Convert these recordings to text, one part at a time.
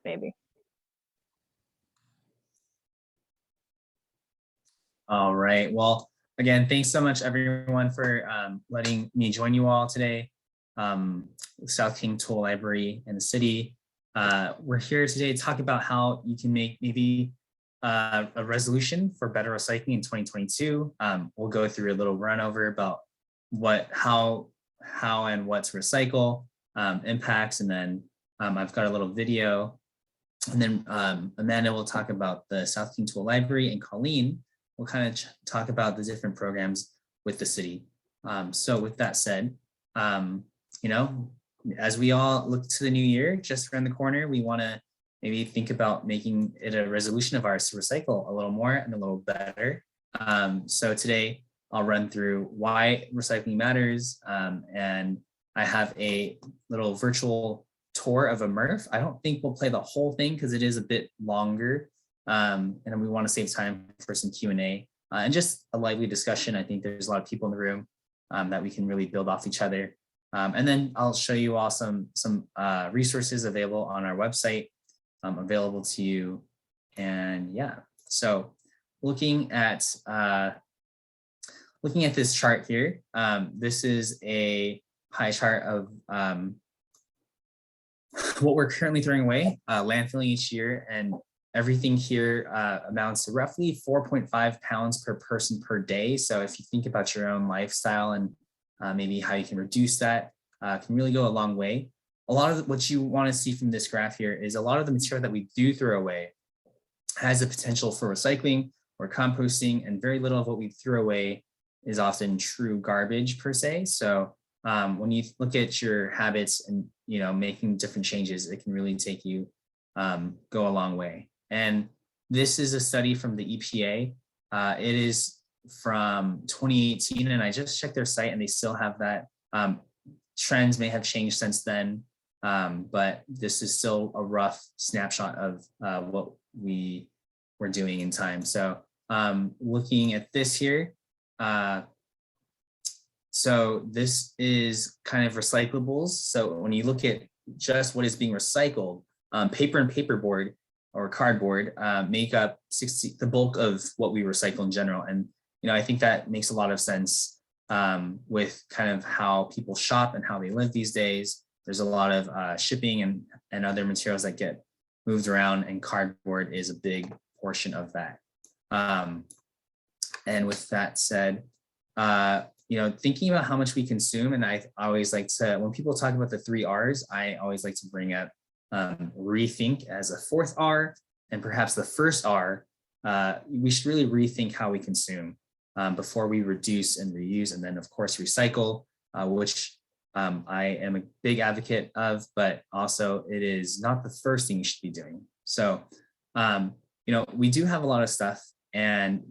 maybe. All right. Well, again, thanks so much, everyone, for letting me join you all today. South King Tool Library in the city. We're here today to talk about how you can make maybe a resolution for better recycling in 2022. We'll go through a little run over about how and what to recycle, impacts, and then I've got a little video. And then Amanda will talk about the South King Tool Library, and Colleen will kind of talk about the different programs with the city. So with that said, as we all look to the new year, just around the corner, we want to maybe think about making it a resolution of ours to recycle a little more and a little better. So today I'll run through why recycling matters. And I have a little virtual tour of a MRF. I don't think we'll play the whole thing because it is a bit longer. And we want to save time for some Q&A and just a lively discussion. I think there's a lot of people in the room that we can really build off each other. And then I'll show you all some resources available on our website, available to you. And yeah, so looking at this chart here, this is a pie chart of what we're currently throwing away, landfilling each year, and everything here amounts to roughly 4.5 pounds per person per day. So if you think about your own lifestyle and maybe how you can reduce that, can really go a long way. A lot of what you want to see from this graph here is a lot of the material that we do throw away has the potential for recycling or composting, and very little of what we throw away is often true garbage per se. So when you look at your habits and making different changes, it can really take you go a long way. And this is a study from the EPA. It is from 2018, and I just checked their site and they still have that. Trends may have changed since then, but this is still a rough snapshot of what we were doing in time. So looking at this here, so this is kind of recyclables. So when you look at just what is being recycled, paper and paperboard or cardboard make up the bulk of what we recycle in general. And I think that makes a lot of sense with kind of how people shop and how they live these days. There's a lot of shipping and other materials that get moved around, and cardboard is a big portion of that. And with that said, thinking about how much we consume, and I always like to, when people talk about the 3 R's, I always like to bring up rethink as a 4th R, and perhaps the first R, we should really rethink how we consume before we reduce and reuse, and then of course recycle, which I am a big advocate of, but also it is not the first thing you should be doing. So, we do have a lot of stuff, and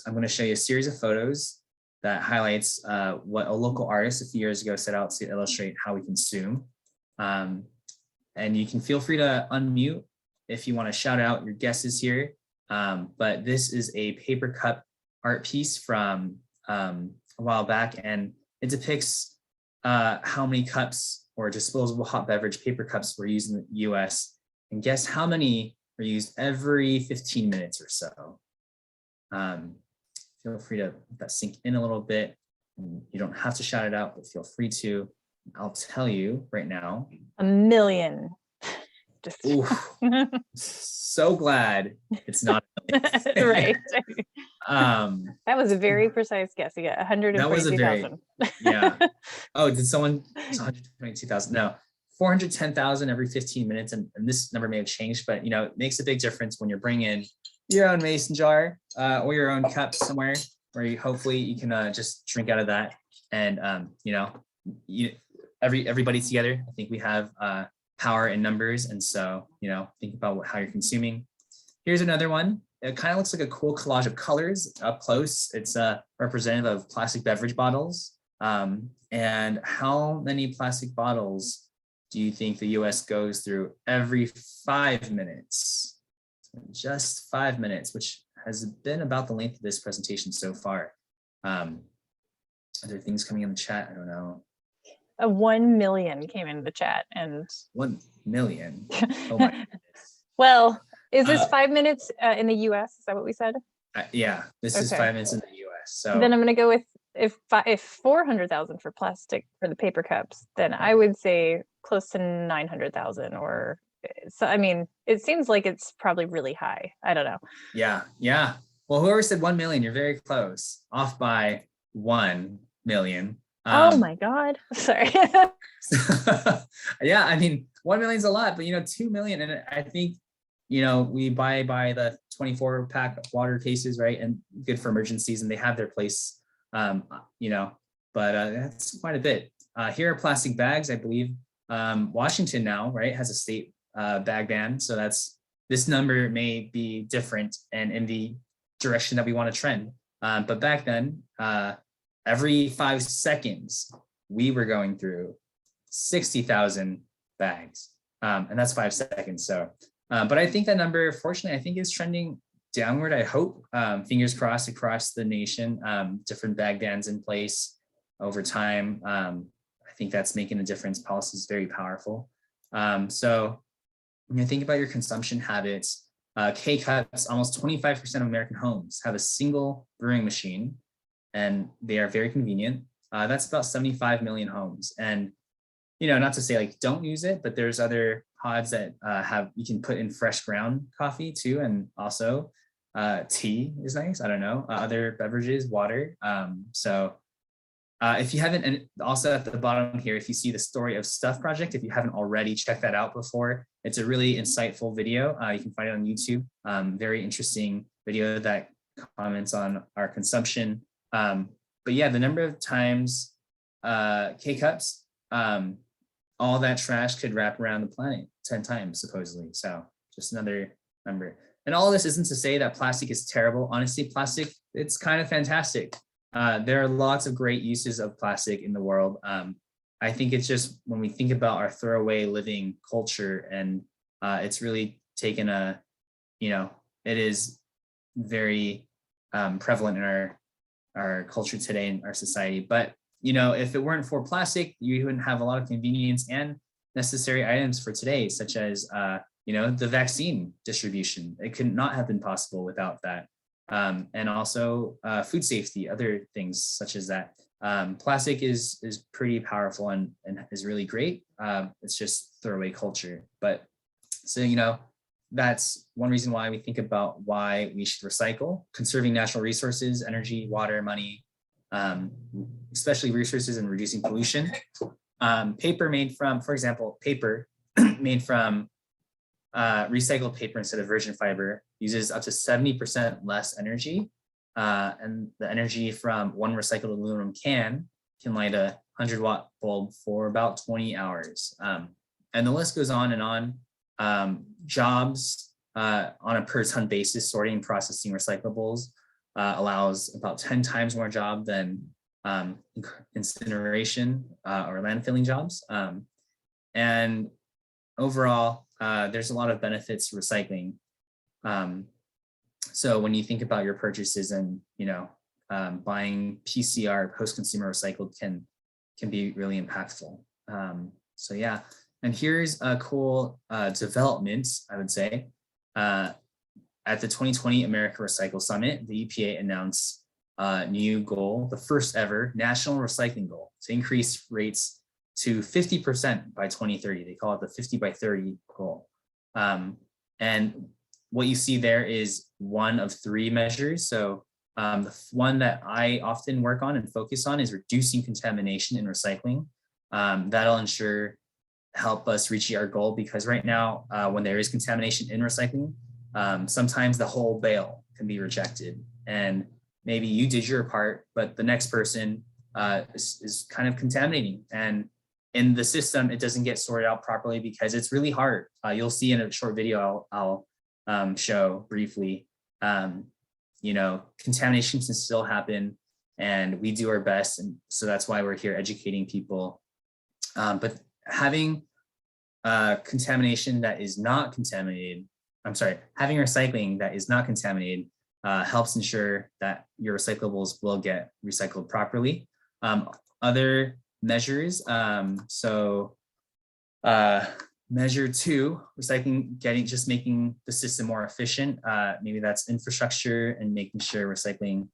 I'm going to show you a series of photos that highlights what a local artist a few years ago set out to illustrate how we consume. And you can feel free to unmute if you want to shout out your guesses here. But this is a paper cup art piece from a while back, and it depicts how many cups or disposable hot beverage paper cups were used in the US, and guess how many are used every 15 minutes or so. Feel free to let that sink in a little bit. You don't have to shout it out, but feel free to. I'll tell you right now. 1 million. Just so glad it's not right. That was a very precise guess. You got 122,000. Yeah. Oh, did someone? 122,000. No, 410,000 every 15 minutes, and this number may have changed, but it makes a big difference when you're bringing your own mason jar or your own cup somewhere where hopefully you can just drink out of that, and everybody together. I think we have power in numbers, and so think about how you're consuming. Here's another one. It kind of looks like a cool collage of colors up close. It's representative of plastic beverage bottles. And how many plastic bottles do you think the US goes through every 5 minutes? Just 5 minutes, which has been about the length of this presentation so far. Are there things coming in the chat? I don't know. 1 million came into the chat, and 1 million. Oh my goodness. Well, is this 5 minutes in the US? Is that what we said? Yeah, this is 5 minutes in the US. So then I'm going to go with if 400,000 for plastic for the paper cups, then I would say close to 900,000 or so. I mean, it seems like it's probably really high. I don't know. Yeah. Well, whoever said 1 million, you're very close. Off by 1 million. Oh my God. Sorry. Yeah, I mean, 1 million is a lot, but 2 million. And I think, we buy the 24 pack water cases, right? And good for emergencies, and they have their place, but that's quite a bit. Here are plastic bags. I believe Washington now, right, has a state bag ban. So this number may be different and in the direction that we want to trend. But back then, every 5 seconds, we were going through 60,000 bags. And that's 5 seconds. So, but I think that number, fortunately, I think is trending downward. I hope, fingers crossed across the nation, different bag bans in place over time. I think that's making a difference. Policy is very powerful. So when you think about your consumption habits, K-Cups, almost 25% of American homes have a single brewing machine, and they are very convenient. That's about 75 million homes. And, not to say like don't use it, but there's other pods that you can put in fresh ground coffee too. And also tea is nice. I don't know, other beverages, water. So if you haven't, and also at the bottom here, if you see the Story of Stuff project, if you haven't already checked that out before, it's a really insightful video. You can find it on YouTube. Very interesting video that comments on our consumption. But yeah, the number of times K-Cups, all that trash could wrap around the planet 10 times, supposedly. So just another number. And all of this isn't to say that plastic is terrible. Honestly, plastic, it's kind of fantastic. There are lots of great uses of plastic in the world. I think it's just when we think about our throwaway living culture, and it's really taken it is very prevalent in our culture today in our society. But, if it weren't for plastic, you wouldn't have a lot of convenience and necessary items for today, such as, the vaccine distribution. It could not have been possible without that. And also food safety, other things such as that. Plastic is pretty powerful and is really great. It's just throwaway culture. But so, that's one reason why we think about why we should recycle, conserving natural resources, energy, water, money, especially resources, and reducing pollution. Paper made from, for example, paper made from recycled paper instead of virgin fiber uses up to 70% less energy. And the energy from one recycled aluminum can light a 100-watt bulb for about 20 hours. And the list goes on and on. Jobs on a per ton basis, sorting and processing recyclables allows about 10 times more job than incineration or landfilling jobs. And overall, there's a lot of benefits to recycling. So when you think about your purchases and, buying PCR, post-consumer recycled can be really impactful. So yeah, and here's a cool development, I would say. At the 2020 America Recycle Summit, the EPA announced a new goal, the first ever national recycling goal, to increase rates to 50% by 2030. They call it the 50 by 30 goal. And what you see there is one of 3 measures. So the one that I often work on and focus on is reducing contamination in recycling. That'll help us reach our goal, because right now, when there is contamination in recycling, sometimes the whole bale can be rejected. And maybe you did your part, but the next person is kind of contaminating. And in the system, it doesn't get sorted out properly because it's really hard. You'll see in a short video I'll show briefly, contamination can still happen, and we do our best. And so that's why we're here educating people. But having contamination that is not contaminated, having recycling that is not contaminated helps ensure that your recyclables will get recycled properly. Other measures, Measure 2, recycling, just making the system more efficient. Maybe that's infrastructure and making sure recycling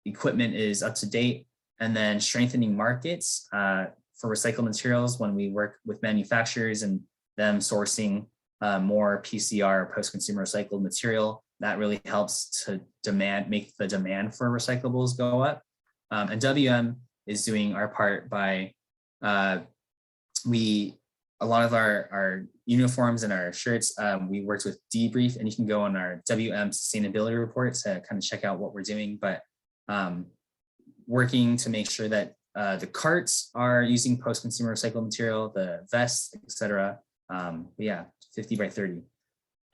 equipment is up to date. And then strengthening markets for recycled materials when we work with manufacturers and them sourcing more PCR, post-consumer recycled material. That really helps to make the demand for recyclables go up. And WM is doing our part by a lot of our uniforms and our shirts, we worked with Debrief, and you can go on our WM sustainability report to kind of check out what we're doing, but working to make sure that the carts are using post-consumer recycled material, the vests, etc. Yeah, 50 by 30.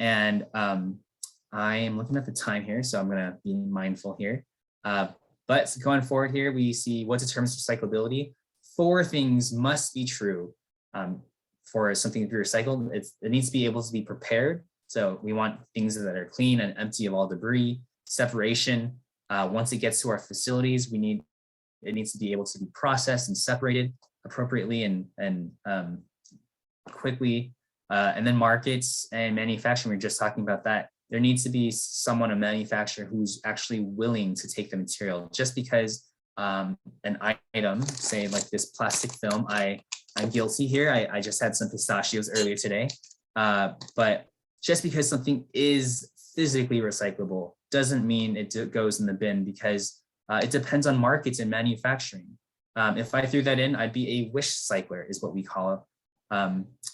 And I am looking at the time here, so I'm gonna be mindful here. But going forward here, we see what determines recyclability. 4 things must be true for something to be recycled. It needs to be able to be prepared. So we want things that are clean and empty of all debris. Separation, once it gets to our facilities, it needs to be able to be processed and separated appropriately and quickly. And then markets and manufacturing, we were just talking about that. There needs to be someone, a manufacturer, who's actually willing to take the material. Just because an item, say like this plastic film, I'm guilty here. I just had some pistachios earlier today. But just because something is physically recyclable doesn't mean it goes in the bin, because it depends on markets and manufacturing. If I threw that in, I'd be a wish cycler, is what we call it.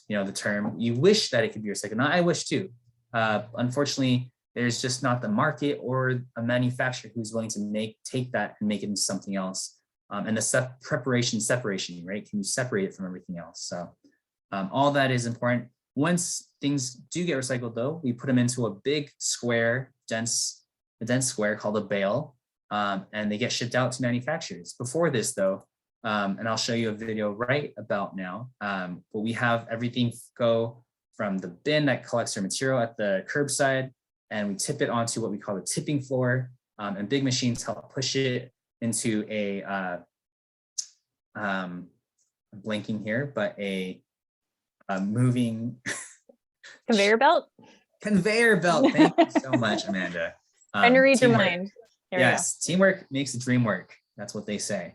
The term. You wish that it could be recycled. Now, I wish too. Unfortunately, there's just not the market or a manufacturer who's willing to take that and make it into something else. And the separation, right? Can you separate it from everything else? So all that is important. Once things do get recycled though, we put them into a big square, dense square called a bale, and they get shipped out to manufacturers. Before this though, and I'll show you a video right about now, but we have everything go from the bin that collects our material at the curbside, and we tip it onto what we call the tipping floor, and big machines help push it into a, I'm blanking here, but a moving conveyor belt. Conveyor belt. Thank you so much, Amanda. Trying to read your Teamwork. mind. Here Yes, teamwork makes the dream work. That's what they say.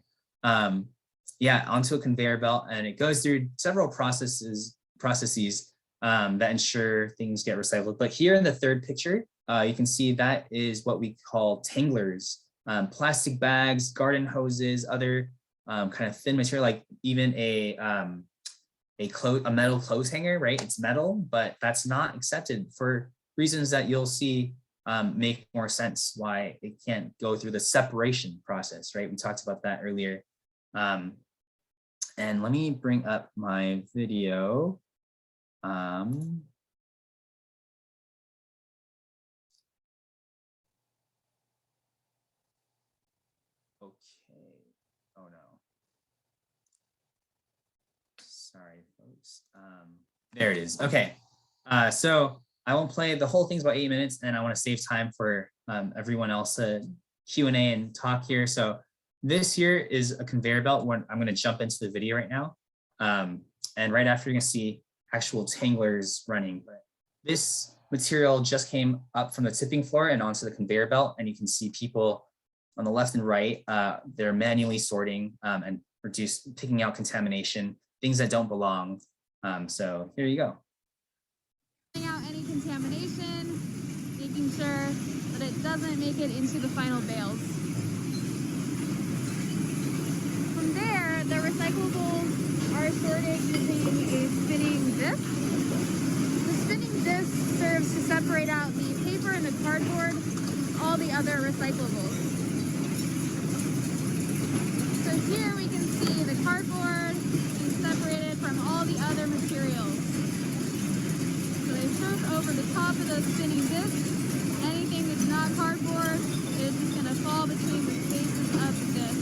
Yeah, onto a conveyor belt, and it goes through several processes that ensure things get recycled. But here in the third picture, you can see that is what we call tanglers. Plastic bags, garden hoses, other kind of thin material, like even a metal clothes hanger, right? It's metal, but that's not accepted for reasons that you'll see make more sense why it can't go through the separation process, right? We talked about that earlier. And let me bring up my video. Okay. Oh no. Sorry, folks. There it is. Okay. So I won't play the whole thing's about 8 minutes, and I want to save time for everyone else to Q&A and talk here. So this here is a conveyor belt. When I'm going to jump into the video right now, and right after you're going to see actual tanglers running. But this material just came up from the tipping floor and onto the conveyor belt, and you can see people on the left and right. They're manually sorting and picking out contamination, things that don't belong. So here you go. Out any contamination, making sure that it doesn't make it into the final bales. From there, the recyclables are sorted using a spinning disc. The spinning disc serves to separate out the paper and the cardboard, all the other recyclables. So here we can see the cardboard being separated from all the other materials. They serve over the top of the spinning disc. Anything that's not cardboard is just going to fall between the spaces of the disc.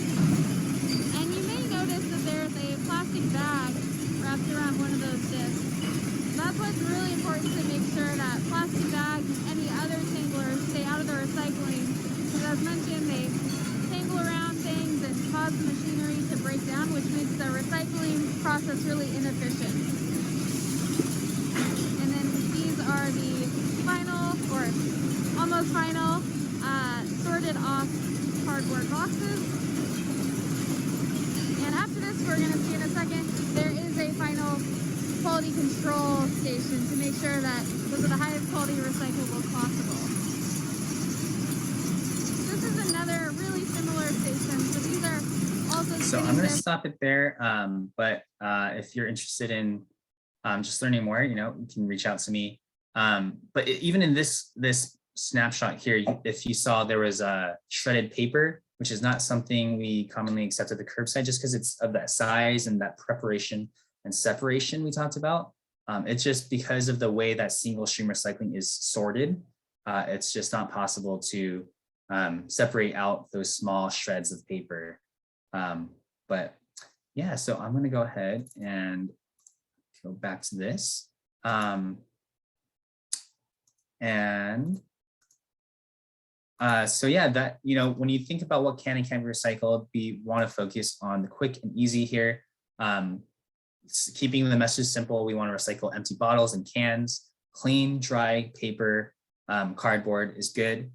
And you may notice that there's a plastic bag wrapped around one of those discs. That's why it's really important to make sure that plastic bags and any other tanglers stay out of the recycling. Because as mentioned, they tangle around things and cause the machinery to break down, which makes the recycling process really inefficient. those final sorted off cardboard boxes. And after this, we're going to see in a second, there is a final quality control station to make sure that those are the highest quality recyclables possible. This is another really similar station. So these are also So I'm going to stop it there. But if you're interested in just learning more, you can reach out to me. But even in this snapshot here, if you saw, there was a shredded paper, which is not something we commonly accept at the curbside, just because it's of that size and that preparation and separation we talked about. It's just because of the way that single stream recycling is sorted. It's just not possible to separate out those small shreds of paper. But yeah, so I'm going to go ahead and go back to this. So yeah, that, when you think about what can and can't be recycled, we want to focus on the quick and easy here. Keeping the message simple, we want to recycle empty bottles and cans. Clean, dry paper, cardboard is good.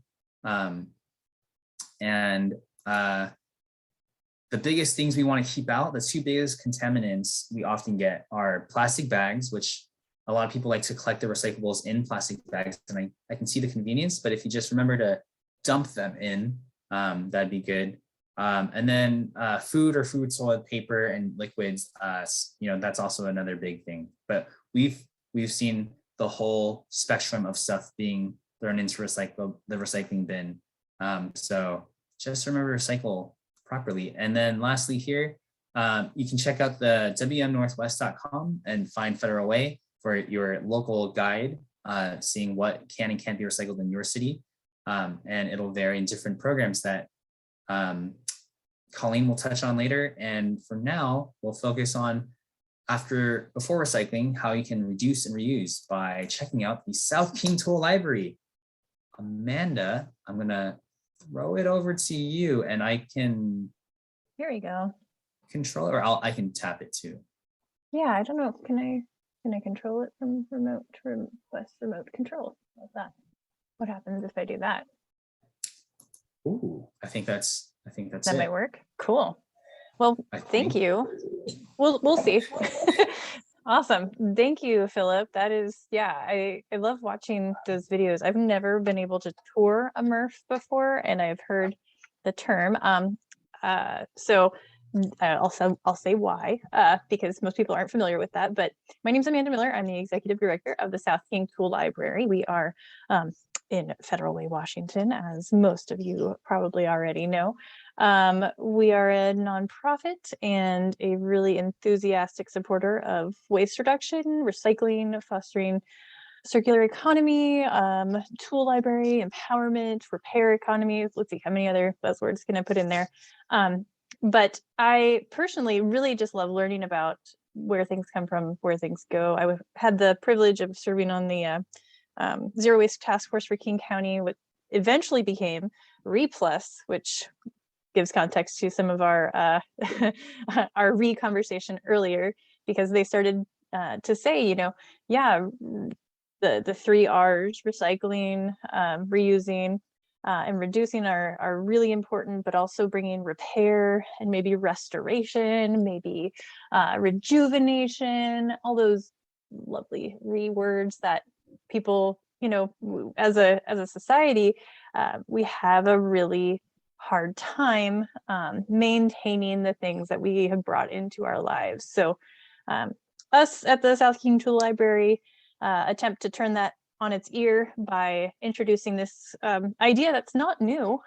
The biggest things we want to keep out, the two biggest contaminants we often get are plastic bags, which a lot of people like to collect the recyclables in plastic bags, and I can see the convenience, but if you just remember to dump them in, that'd be good. And then food or food solid paper and liquids, that's also another big thing. But we've seen the whole spectrum of stuff being thrown into the recycling bin. So just remember to recycle properly. And then lastly here, you can check out the wmnorthwest.com and find Federal Way for your local guide, seeing what can and can't be recycled in your city. And it'll vary in different programs that Colleen will touch on later. And for now, we'll focus on before recycling, how you can reduce and reuse by checking out the South King Tool Library. Amanda, I'm gonna throw it over to you, and I can. Here we go. Control, or I can tap it too. Yeah, I don't know. Can I control it from remote to request remote control? How's that? What happens if I do that? Ooh, I think that's That it. might work. Cool. Well, thank you. We'll see. Awesome. Thank you, Philip. That is, yeah, I love watching those videos. I've never been able to tour a MRF before, and I've heard the term. So I'll say why, because most people aren't familiar with that. But my name's Amanda Miller. I'm the executive director of the South King Tool Library. We are in Federal Way, Washington, as most of you probably already know. We are a nonprofit and a really enthusiastic supporter of waste reduction, recycling, fostering circular economy, tool library, empowerment, repair economy. Let's see, how many other buzzwords can I put in there? But I personally really just love learning about where things come from, where things go. I had the privilege of serving on the Zero Waste Task Force for King County, what eventually became REPlus, which gives context to some of our our conversation earlier, because they started to say, yeah, the 3 R's, recycling, reusing, and reducing are really important, but also bringing repair and maybe restoration, maybe rejuvenation, all those lovely words that people, as a society, we have a really hard time maintaining the things that we have brought into our lives. So us at the South King Tool Library attempt to turn that on its ear by introducing this idea that's not new.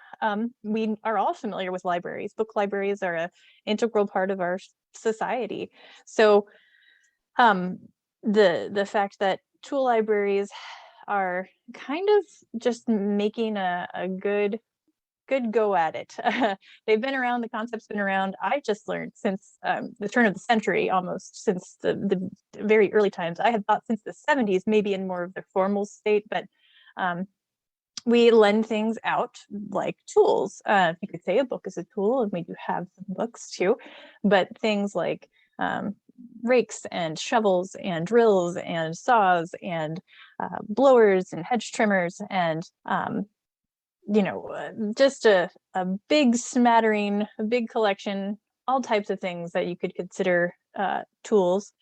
We are all familiar with libraries. Book libraries are an integral part of our society. So the fact that tool libraries are kind of just making a good go at it. They've been around, the concept's been around. I just learned since the turn of the century, almost since the very early times. I had thought since the 70s, maybe in more of the formal state, but we lend things out like tools. You could say a book is a tool, and we do have some books too, but things like rakes and shovels and drills and saws and blowers and hedge trimmers and just a big smattering, a big collection, all types of things that you could consider tools,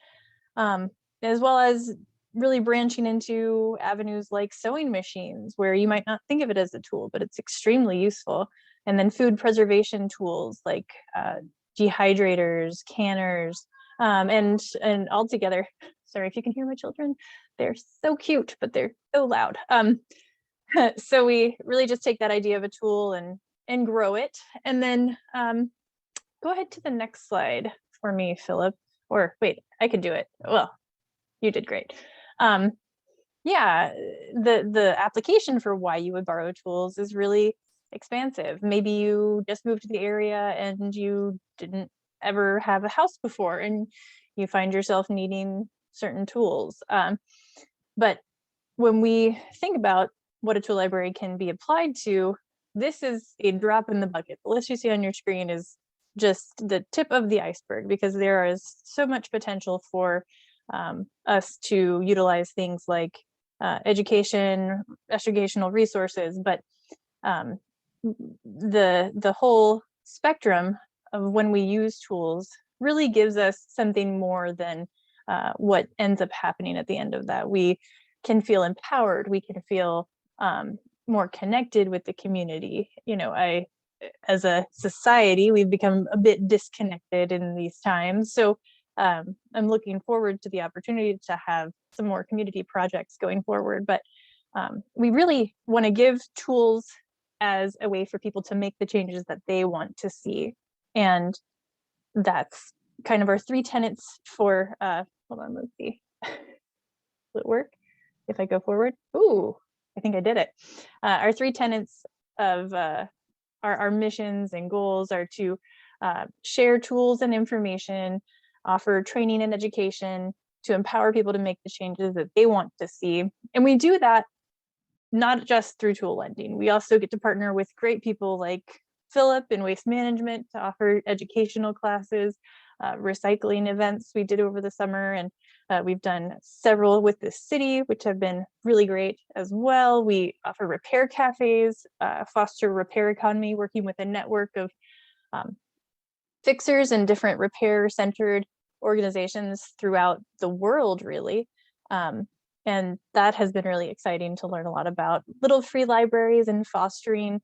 as well as really branching into avenues like sewing machines, where you might not think of it as a tool, but it's extremely useful. And then food preservation tools like dehydrators, canners, and altogether, sorry if you can hear my children, they're so cute, but they're so loud. So we really just take that idea of a tool and grow it. And then go ahead to the next slide for me, Philip. Or wait, I could do it. Well, you did great. Yeah, the application for why you would borrow tools is really expansive. Maybe you just moved to the area and you didn't ever have a house before, and you find yourself needing certain tools. But when we think about what a tool library can be applied to, this is a drop in the bucket. The list you see on your screen is just the tip of the iceberg, because there is so much potential for us to utilize things like educational resources, but the whole spectrum of when we use tools really gives us something more than what ends up happening at the end of that. We can feel empowered. We can feel more connected with the community. As a society, we've become a bit disconnected in these times. So I'm looking forward to the opportunity to have some more community projects going forward. But we really want to give tools as a way for people to make the changes that they want to see. And that's kind of our 3 tenets for, hold on, let's see. Will it work if I go forward? Ooh, I think I did it. Our 3 tenets of our missions and goals are to share tools and information, offer training and education, to empower people to make the changes that they want to see. And we do that not just through tool lending. We also get to partner with great people like Philip in waste management to offer educational classes, recycling events we did over the summer, and we've done several with the city, which have been really great as well. We offer repair cafes, foster repair economy, working with a network of fixers and different repair-centered organizations throughout the world, really. And that has been really exciting to learn a lot about little free libraries and fostering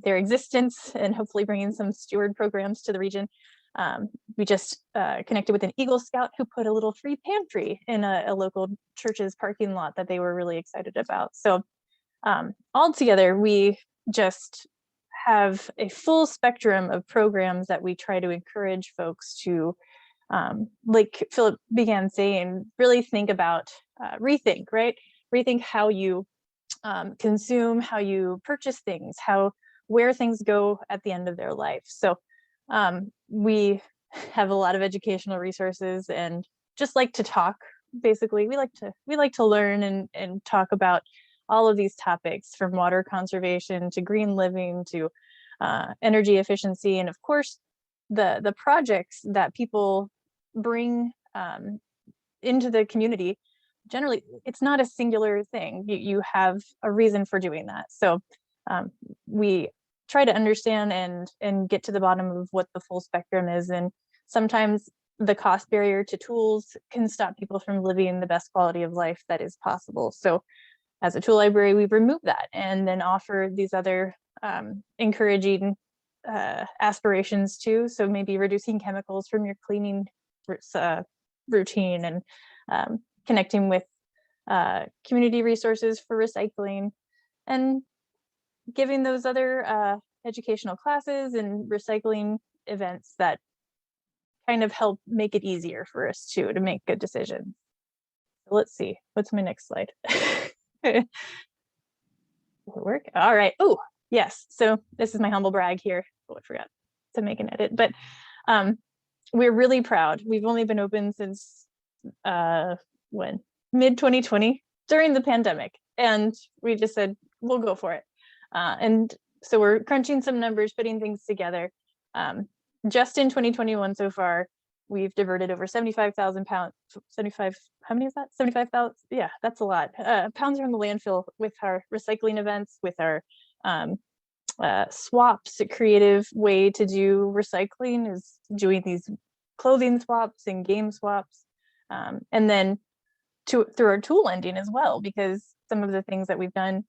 their existence, and hopefully bringing some steward programs to the region. We just connected with an Eagle Scout who put a little free pantry in a local church's parking lot that they were really excited about. So altogether, we just have a full spectrum of programs that we try to encourage folks to, like Philip began saying, really think about rethink, right? Rethink how you consume, how you purchase things, where things go at the end of their life. So we have a lot of educational resources, and just like to talk. Basically, we like to learn and talk about all of these topics, from water conservation to green living to energy efficiency, and of course the projects that people bring into the community. Generally, it's not a singular thing. You have a reason for doing that. So we try to understand and get to the bottom of what the full spectrum is. And sometimes the cost barrier to tools can stop people from living the best quality of life that is possible. So as a tool library, we remove that and then offer these other encouraging aspirations too. So maybe reducing chemicals from your cleaning routine, and connecting with community resources for recycling, and giving those other educational classes and recycling events that kind of help make it easier for us to make good decisions. So let's see, what's my next slide? Will it work? All right. Oh, yes. So this is my humble brag here. Oh, I forgot to make an edit, but we're really proud. We've only been open since when? Mid-2020, during the pandemic. And we just said, we'll go for it. And so we're crunching some numbers, putting things together. Just in 2021 so far, we've diverted over 75,000 pounds, 75, how many is that? 75,000, yeah, that's a lot. Pounds from the landfill with our recycling events, with our swaps. A creative way to do recycling is doing these clothing swaps and game swaps. And then through our tool lending as well, because some of the things that we've done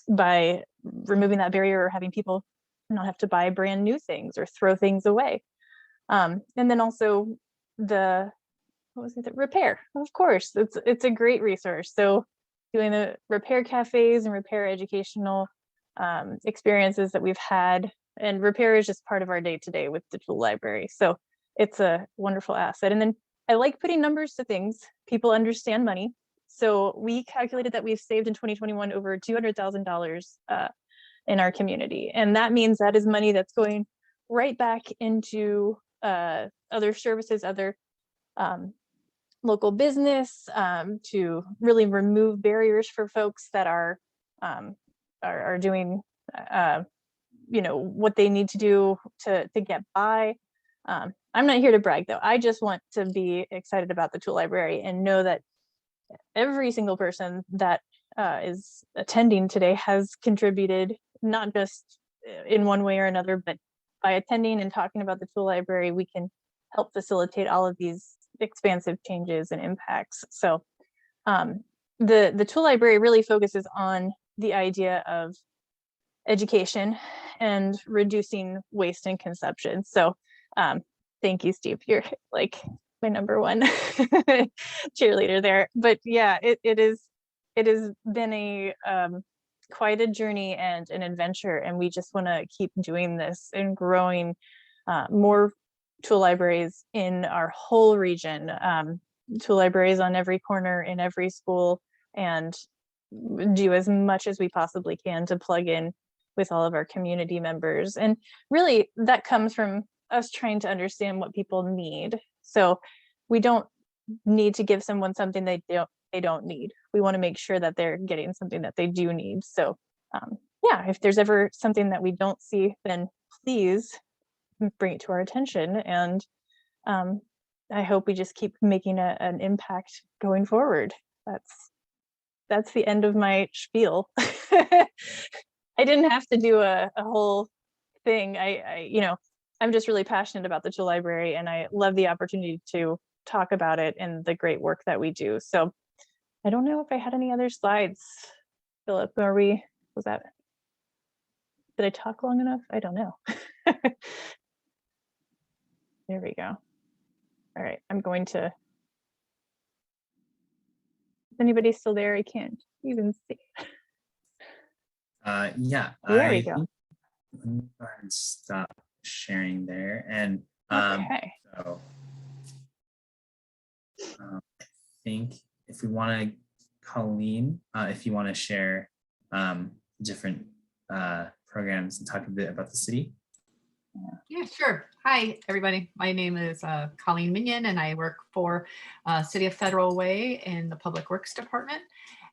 by removing that barrier or having people not have to buy brand new things or throw things away. And then also the repair, of course, it's a great resource. So doing the repair cafes and repair educational experiences that we've had, and repair is just part of our day-to-day with the tool library. So it's a wonderful asset. And then I like putting numbers to things. People understand money. So we calculated that we've saved in 2021 over $200,000 in our community. And that means that is money that's going right back into other services, other local business, to really remove barriers for folks that are doing what they need to do to get by. I'm not here to brag though. I just want to be excited about the tool library and know that every single person that is attending today has contributed, not just in one way or another, but by attending and talking about the tool library, we can help facilitate all of these expansive changes and impacts. So the tool library really focuses on the idea of education and reducing waste and consumption. So thank you, Steve. You're like my number one cheerleader there. But yeah, it has been a quite a journey and an adventure, and we just want to keep doing this and growing more tool libraries in our whole region, tool libraries on every corner in every school, and do as much as we possibly can to plug in with all of our community members. And really that comes from us trying to understand what people need. So we don't need to give someone something they don't need. We want to make sure that they're getting something that they do need. So yeah, if there's ever something that we don't see, then please bring it to our attention. And I hope we just keep making an impact going forward. That's the end of my spiel. I didn't have to do a whole thing. I'm just really passionate about the tool library, and I love the opportunity to talk about it and the great work that we do. So I don't know if I had any other slides, Philip. Did I talk long enough? I don't know. There we go. All right, I'm going to, is anybody still there? I can't even see. Yeah, there we go. Let me go ahead and stop sharing there. And okay. So I think if we want to, Colleen, if you want to share different programs and talk a bit about the city. Yeah, sure. Hi, everybody. My name is Colleen Minion, and I work for City of Federal Way in the Public Works Department.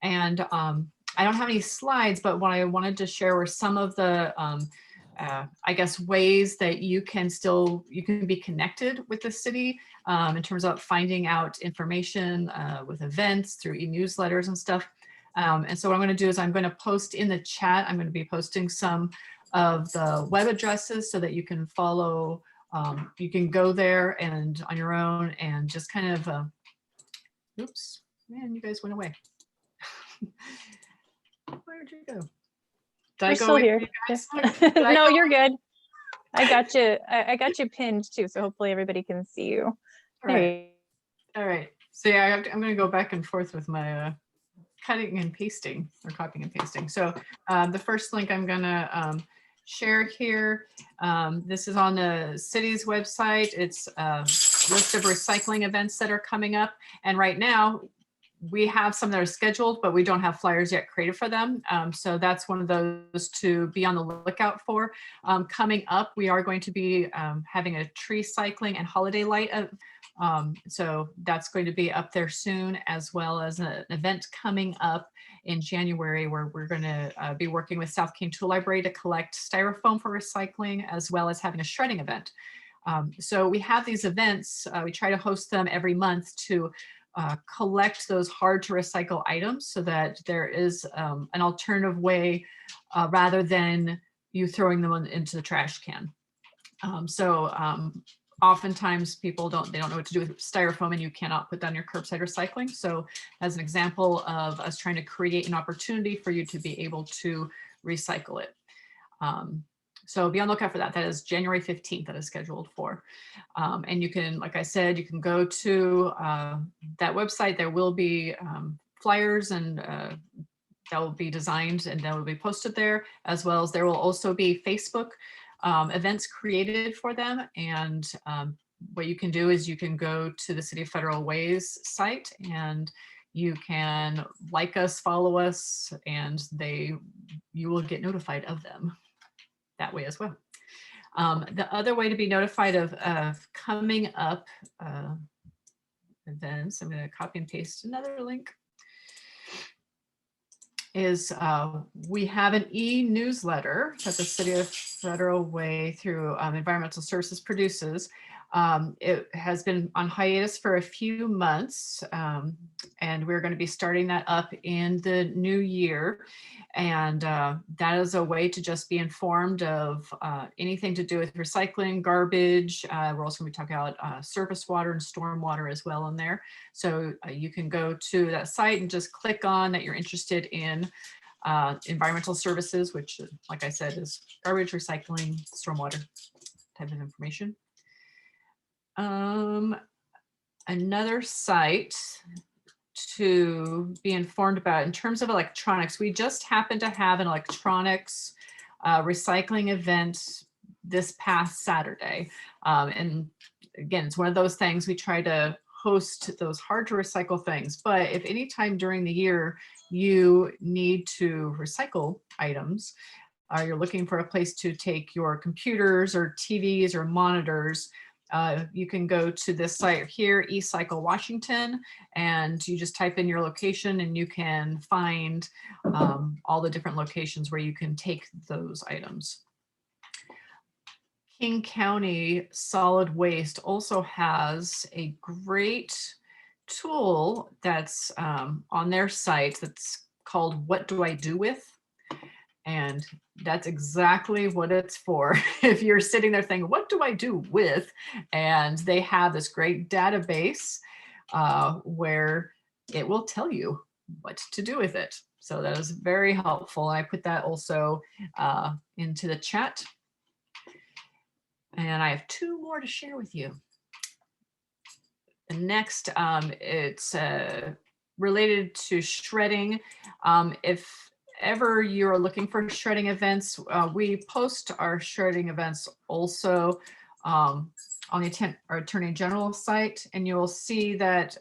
And I don't have any slides, but what I wanted to share were some of the, I guess, ways that you can be connected with the city in terms of finding out information with events through e-newsletters and stuff. And so what I'm going to do is I'm going to post in the chat. I'm going to be posting some of the web addresses so that you can follow, you can go there and on your own and just kind of, oops, man, you guys went away. Where'd you go? We're still here. No, you're good. I got you. I got you pinned too, so hopefully everybody can see you. All right. So yeah, I'm going to go back and forth with my cutting and pasting, or copying and pasting. So the first link I'm going to share here. This is on the city's website. It's a list of recycling events that are coming up, and right now we have some that are scheduled, but we don't have flyers yet created for them. So that's one of those to be on the lookout for. Coming up, we are going to be having a tree cycling and holiday light. So that's going to be up there soon, as well as an event coming up in January where we're going to be working with South Kane Tool Library to collect styrofoam for recycling, as well as having a shredding event. So we have these events. We try to host them every month to collect those hard to recycle items so that there is an alternative way rather than you throwing them into the trash can. Oftentimes people don't know what to do with styrofoam, and you cannot put down your curbside recycling. So as an example of us trying to create an opportunity for you to be able to recycle it. So be on the lookout for that. That is January 15th that is scheduled for. And you can, like I said, you can go to that website. There will be flyers and that will be designed and that will be posted there, as well as there will also be Facebook events created for them. And what you can do is you can go to the City of Federal Way's site and you can like us, follow us, and you will get notified of them that way as well. The other way to be notified of coming up events, I'm going to copy and paste another link, is we have an e-newsletter that the City of Federal Way through Environmental Services produces. It has been on hiatus for a few months, and we're going to be starting that up in the new year. And that is a way to just be informed of anything to do with recycling, garbage. We're also going to be talking about surface water and storm water as well in there. So you can go to that site and just click on that you're interested in environmental services, which, like I said, is garbage, recycling, stormwater type of information. Another site to be informed about in terms of electronics, we just happened to have an electronics recycling event this past Saturday. And again, it's one of those things we try to host those hard to recycle things, but if any time during the year you need to recycle items, you're looking for a place to take your computers or TVs or monitors, you can go to this site here, eCycle Washington, and you just type in your location and you can find all the different locations where you can take those items. King County Solid Waste also has a great tool that's on their site that's called What Do I Do With? And that's exactly what it's for. If you're sitting there thinking, what do I do with? And they have this great database where it will tell you what to do with it. So that is very helpful. I put that also into the chat. And I have two more to share with you. The next, it's related to shredding. If ever you're looking for shredding events, we post our shredding events also on the Attorney General site, and you'll see that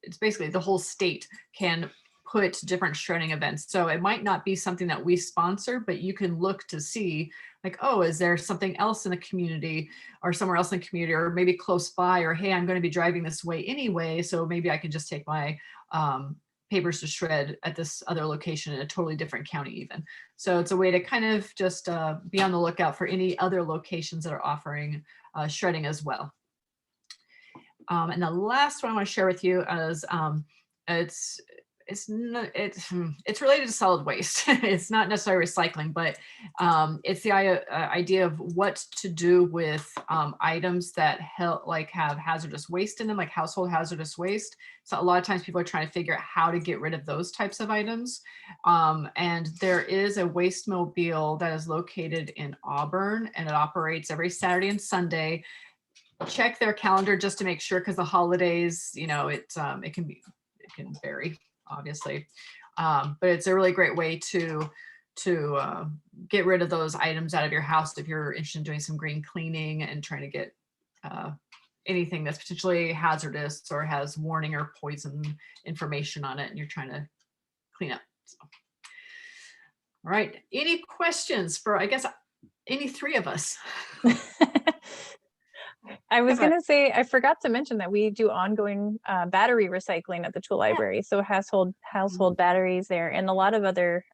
it's basically the whole state can put different shredding events. So it might not be something that we sponsor, but you can look to see like, oh, is there something else in the community or somewhere else in the community, or maybe close by, or hey, I'm going to be driving this way anyway, so maybe I can just take my papers to shred at this other location in a totally different county even. So it's a way to kind of just be on the lookout for any other locations that are offering shredding as well. And the last one I want to share with you is it's related to solid waste. It's not necessarily recycling, but it's the idea of what to do with items that have hazardous waste in them, like household hazardous waste. So a lot of times people are trying to figure out how to get rid of those types of items. And there is a waste mobile that is located in Auburn, and it operates every Saturday and Sunday. Check their calendar just to make sure, because the holidays, you know, it can vary, obviously, but it's a really great way to get rid of those items out of your house if you're interested in doing some green cleaning and trying to get anything that's potentially hazardous or has warning or poison information on it, and you're trying to clean up. So. All right, any questions for, I guess, any three of us? I was going to say, I forgot to mention that we do ongoing battery recycling at the tool library. So household batteries there, and a lot of other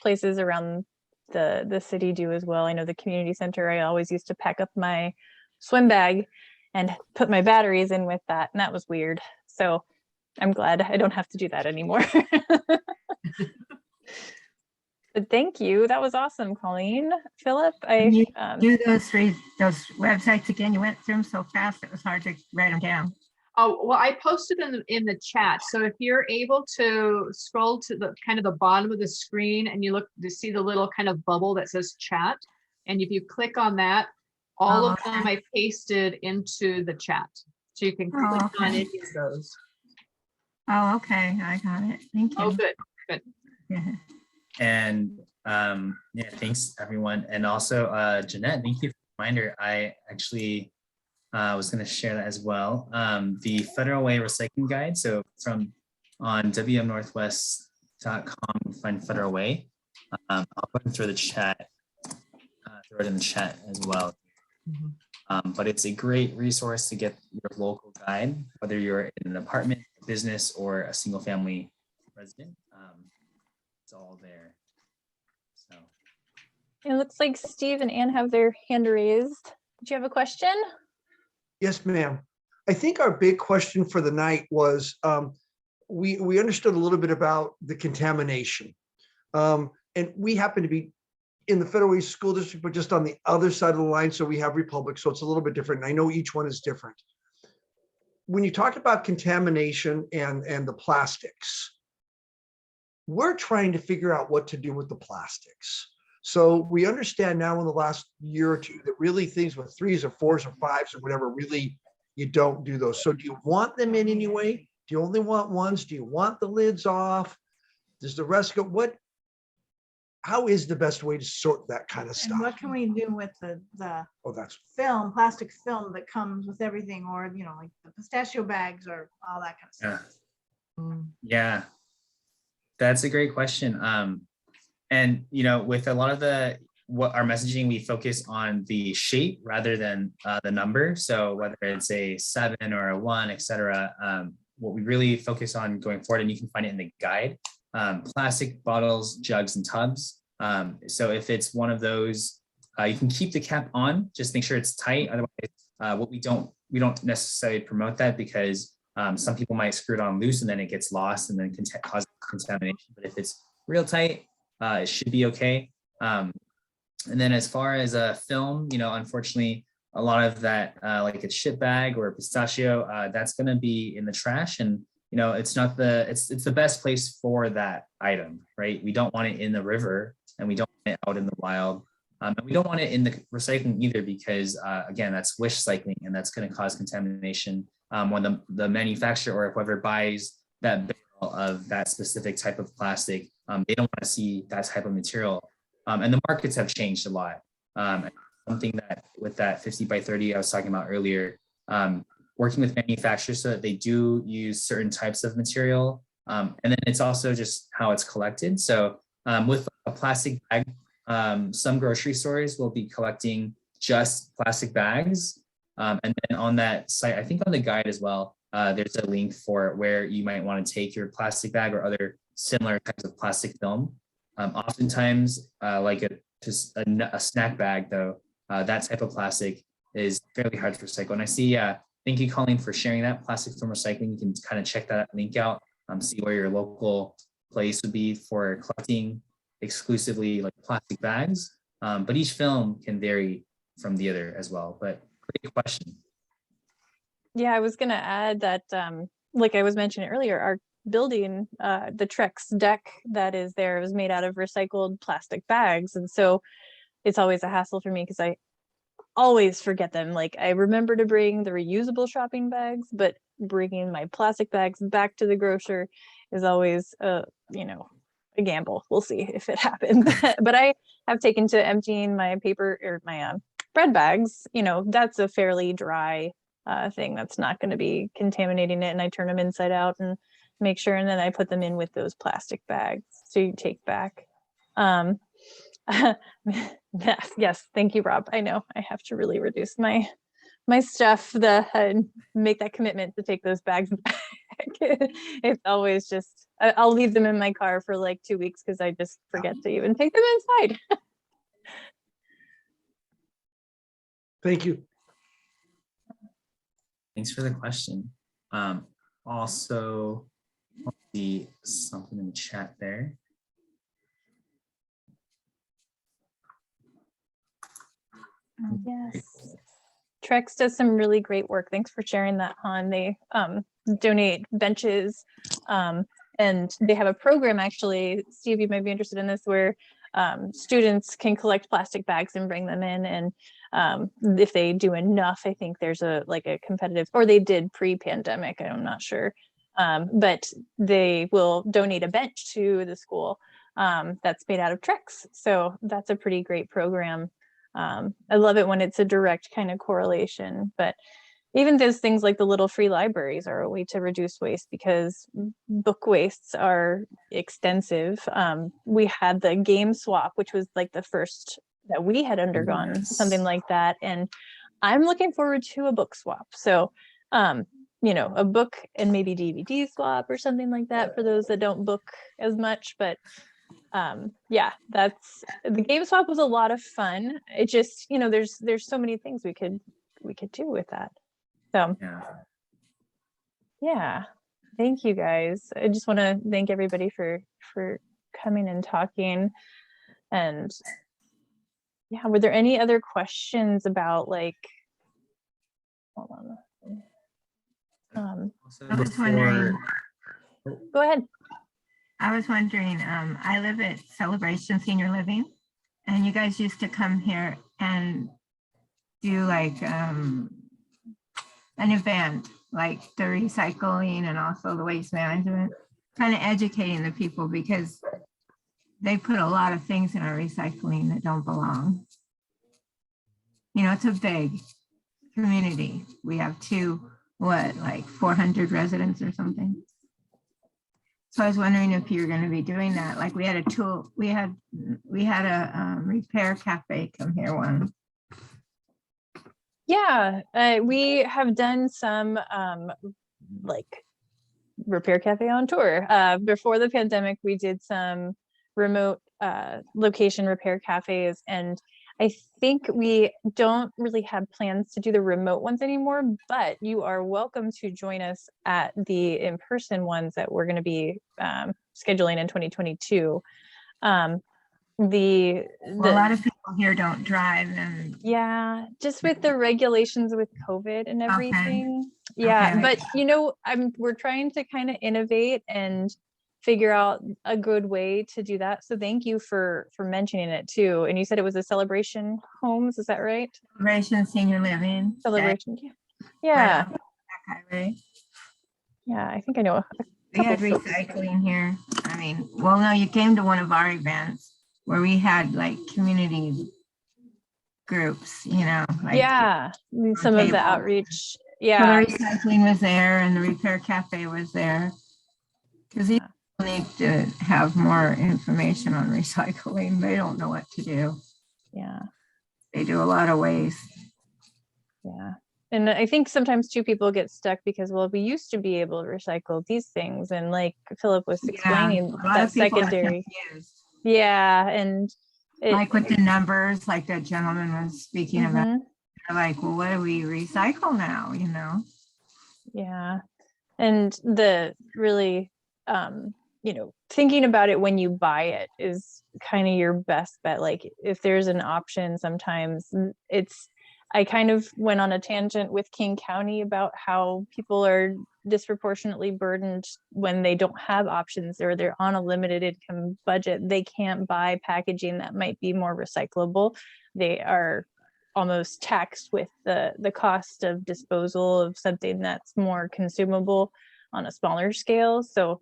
places around the city do as well. I know the community center, I always used to pack up my swim bag and put my batteries in with that, and that was weird. So I'm glad I don't have to do that anymore. But thank you. That was awesome, Colleen. Philip, Can you do those websites again? You went through them so fast, it was hard to write them down. Oh, well, I posted in the chat. So if you're able to scroll to the kind of the bottom of the screen and you look to see the little kind of bubble that says chat. And if you click on that, all of them I pasted into the chat. So you can click on any of those. Oh, okay. I got it. Thank you. Oh, good, good. Yeah. And yeah, thanks everyone. And also Jeanette, thank you for the reminder. I actually was going to share that as well. The Federal Way Recycling Guide. So from on wmnorthwest.com, find Federal Way. I'll put it through the chat, throw it in the chat as well. But it's a great resource to get your local guide, whether you're in an apartment, business, or a single family resident. It's all there. So it looks like Steve and Ann have their hand raised. Did you have a question? Yes, ma'am. I think our big question for the night was we understood a little bit about the contamination. And we happen to be in the Federal Way School District, but just on the other side of the line. So we have Republic, so it's a little bit different. I know each one is different. When you talk about contamination and the plastics, we're trying to figure out what to do with the plastics. So we understand now in the last year or two that really things with 3s or 4s or 5s or whatever, really you don't do those. So do you want them in any way? Do you only want ones? Do you want the lids off? Does the rest go? How is the best way to sort that kind of stuff? And what can we do with the That's film, plastic film that comes with everything, or like the pistachio bags or all that kind of stuff? yeah, that's a great question. And with a lot of what our messaging, we focus on the shape rather than the number. So whether it's a 7 or a 1, etc. What we really focus on going forward, and you can find it in the guide, plastic bottles, jugs, and tubs. So if it's one of those, you can keep the cap on, just make sure it's tight. Otherwise, we don't necessarily promote that because some people might screw it on loose and then it gets lost and then can cause contamination. But if it's real tight, it should be okay. And then as far as a film, unfortunately, a lot of that, like a chip bag or a pistachio, that's going to be in the trash. And it's not it's the best place for that item, right? We don't want it in the river, and we don't want it out in the wild. And we don't want it in the recycling either, because again, that's wish cycling, and that's going to cause contamination when the manufacturer or whoever buys that barrel of that specific type of plastic. They don't want to see that type of material. And the markets have changed a lot. Something that with that 50 by 30 I was talking about earlier, working with manufacturers so that they do use certain types of material. And then it's also just how it's collected. So with a plastic bag, some grocery stores will be collecting just plastic bags. And then on that site, I think on the guide as well, there's a link for where you might want to take your plastic bag or other similar types of plastic film. Oftentimes, like a snack bag, though, that type of plastic is fairly hard to recycle. And I see, thank you, Colleen, for sharing that plastic film recycling. You can kind of check that link out, see where your local place would be for collecting exclusively like plastic bags. But each film can vary from the other as well. But great question. Yeah, I was going to add that, like I was mentioning earlier, our building, the Trex deck that is there was made out of recycled plastic bags. And so it's always a hassle for me because I always forget them. Like I remember to bring the reusable shopping bags, but bringing my plastic bags back to the grocer is always, a gamble. We'll see if it happens. But I have taken to emptying my paper or my bread bags. That's a fairly dry thing that's not going to be contaminating it. And I turn them inside out and make sure, and then I put them in with those plastic bags so you take back. Yes, thank you, Rob. I know I have to really reduce my stuff, make that commitment to take those bags back. It's always just, I'll leave them in my car for like 2 weeks because I just forget to even take them inside. Thank you. Thanks for the question. also see something in the chat there. Yes. Trex does some really great work. Thanks for sharing that, Han. They donate benches, and they have a program, actually, Steve, you might be interested in this, where students can collect plastic bags and bring them in. And if they do enough, I think there's a competitive, or they did pre-pandemic, I'm not sure. But they will donate a bench to the school that's made out of Trex. So that's a pretty great program. I love it when it's a direct kind of correlation, but even those things like the little free libraries are a way to reduce waste, because book wastes are extensive. We had the game swap, which was like the first that we had undergone something like that. And I'm looking forward to a book swap. So, a book and maybe DVD swap or something like that for those that don't book as much. But yeah, that's, the game swap was a lot of fun. It just, there's so many things we could do with that. So yeah, thank you guys. I just want to thank everybody for coming and talking. And yeah, were there any other questions about hold on. I was wondering. Go ahead. I was wondering, I live at Celebration Senior Living, and you guys used to come here and do an event, like the recycling and also the waste management, kind of educating the people, because they put a lot of things in our recycling that don't belong. It's a big community. We have 400 residents or something. So I was wondering if you're going to be doing that. Like we had a repair cafe come here once. Yeah, we have done some repair cafe on tour. Before the pandemic, we did some remote location repair cafes, and I think we don't really have plans to do the remote ones anymore, but you are welcome to join us at the in-person ones that we're going to be scheduling in 2022. A lot of people here don't drive, and yeah, just with the regulations with COVID and everything. Yeah, Okay. but we're trying to kind of innovate and figure out a good way to do that. So thank you for mentioning it too. And you said it was a Celebration Homes, is that right? Celebration Senior Living. Celebration, yeah. Right highway. Yeah, I think I know. We had recycling here. No, you came to one of our events where we had community groups, yeah, some of the outreach. Yeah. So the recycling was there and the repair cafe was there. Because these people need to have more information on recycling. They don't know what to do. Yeah. They do a lot of waste. Yeah. And I think sometimes too, people get stuck because, well, we used to be able to recycle these things. And like Philip was explaining, that secondary. Yeah. And with the numbers, like that gentleman was speaking about, they're like, well, what do we recycle now? Yeah. And the really, thinking about it when you buy it is kind of your best bet. Like if there's an option, sometimes I kind of went on a tangent with King County about how people are disproportionately burdened when they don't have options, or they're on a limited income budget. They can't buy packaging that might be more recyclable. They are almost taxed with the cost of disposal of something that's more consumable on a smaller scale. So,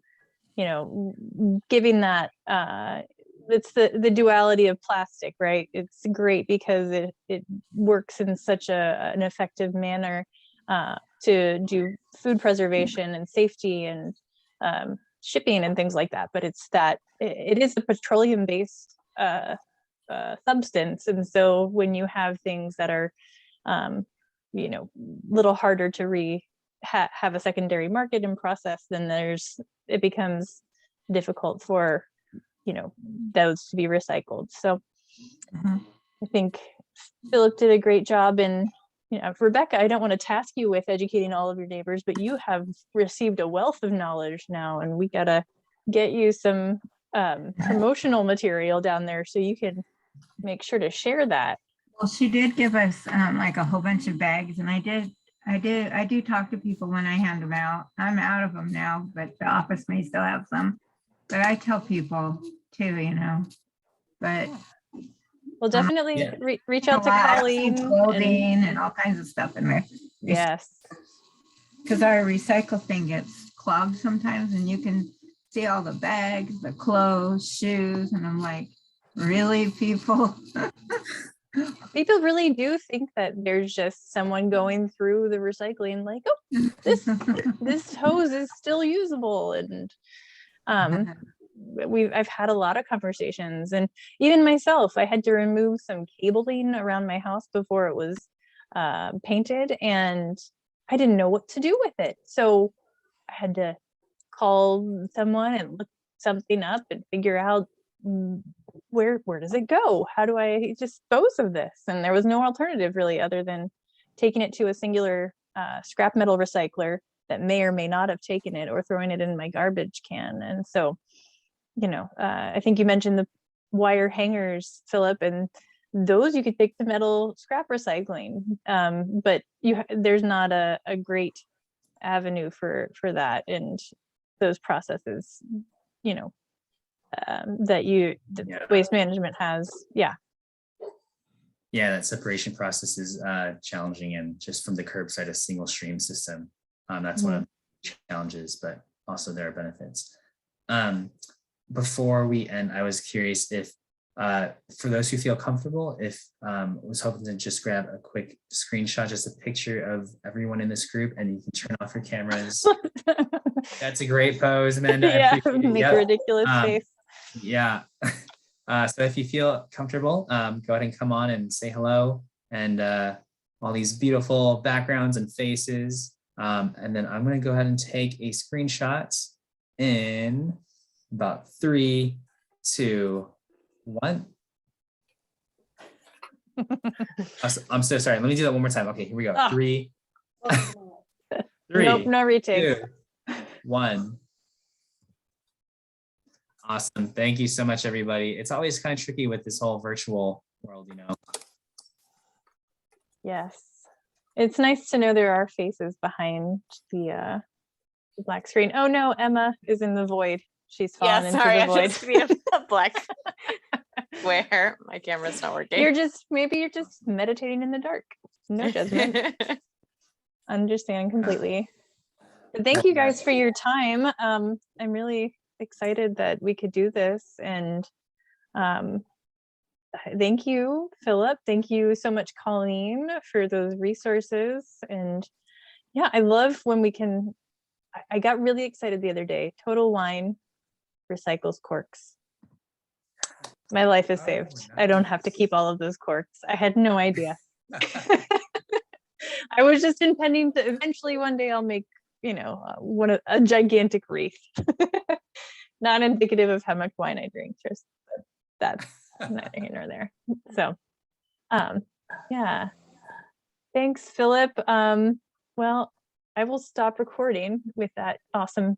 giving that, it's the duality of plastic, right? It's great because it works in such an effective manner to do food preservation and safety and shipping and things like that. But it is a petroleum based substance, and so when you have things that are little harder to have a secondary market and process, then it becomes difficult for those to be recycled. So I think Philip did a great job in Yeah, Rebecca, I don't want to task you with educating all of your neighbors, but you have received a wealth of knowledge now, and we gotta get you some promotional material down there so you can make sure to share that. Well, she did give us like a whole bunch of bags, and I do talk to people when I hand them out. I'm out of them now, but the office may still have some. But I tell people too, you know. But Well, definitely Yeah. reach out to I have some Colleen. clothing and all kinds of stuff in there. Yes. Because our recycle thing gets clogged sometimes, and you can see all the bags, the clothes, shoes, and I'm like, really, people? People really do think that there's just someone going through the recycling like, oh, this hose is still usable. And I've had a lot of conversations, and even myself, I had to remove some cabling around my house before it was painted, and I didn't know what to do with it. So I had to call someone and look something up and figure out where does it go? How do I dispose of this? And there was no alternative really other than taking it to a singular scrap metal recycler that may or may not have taken it, or throwing it in my garbage can. And so, you know, I think you mentioned the wire hangers, Philip, and those you could take to metal scrap recycling, but there's not a great avenue for that, and those processes, you know, that waste management has. Yeah. Yeah, that separation process is challenging, and just from the curbside, a single stream system. That's one of the challenges, but also there are benefits. Before we end, I was curious if, for those who feel comfortable, if I was hoping to just grab a quick screenshot, just a picture of everyone in this group, and you can turn off your cameras. That's a great pose, Amanda. Yeah, make a ridiculous face. Yeah. So if you feel comfortable, go ahead and come on and say hello, and all these beautiful backgrounds and faces. And then I'm going to go ahead and take a screenshot in about 3, 2, 1. I'm so sorry. Let me do that one more time. Okay, here we go. 3, 3, Nope, no retake. 2, 1. Awesome. Thank you so much, everybody. It's always kind of tricky with this whole virtual world, you know. Yes. It's nice to know there are faces behind the black screen. Oh no, Emma is in the void. She's fallen into the void. I'm just being a black square. My camera's not working. Maybe you're just meditating in the dark. No judgment. Understand completely. But thank you guys for your time. I'm really excited that we could do this, and thank you, Philip. Thank you so much, Colleen, for those resources. And yeah, I love when we can. I got really excited the other day. Total Wine recycles corks. My life is saved. I don't have to keep all of those corks. I had no idea. I was just intending to eventually one day I'll make, you know, a gigantic wreath. Not indicative of how much wine I drink, just that's neither here nor there. So yeah, thanks, Philip. Well, I will stop recording with that awesome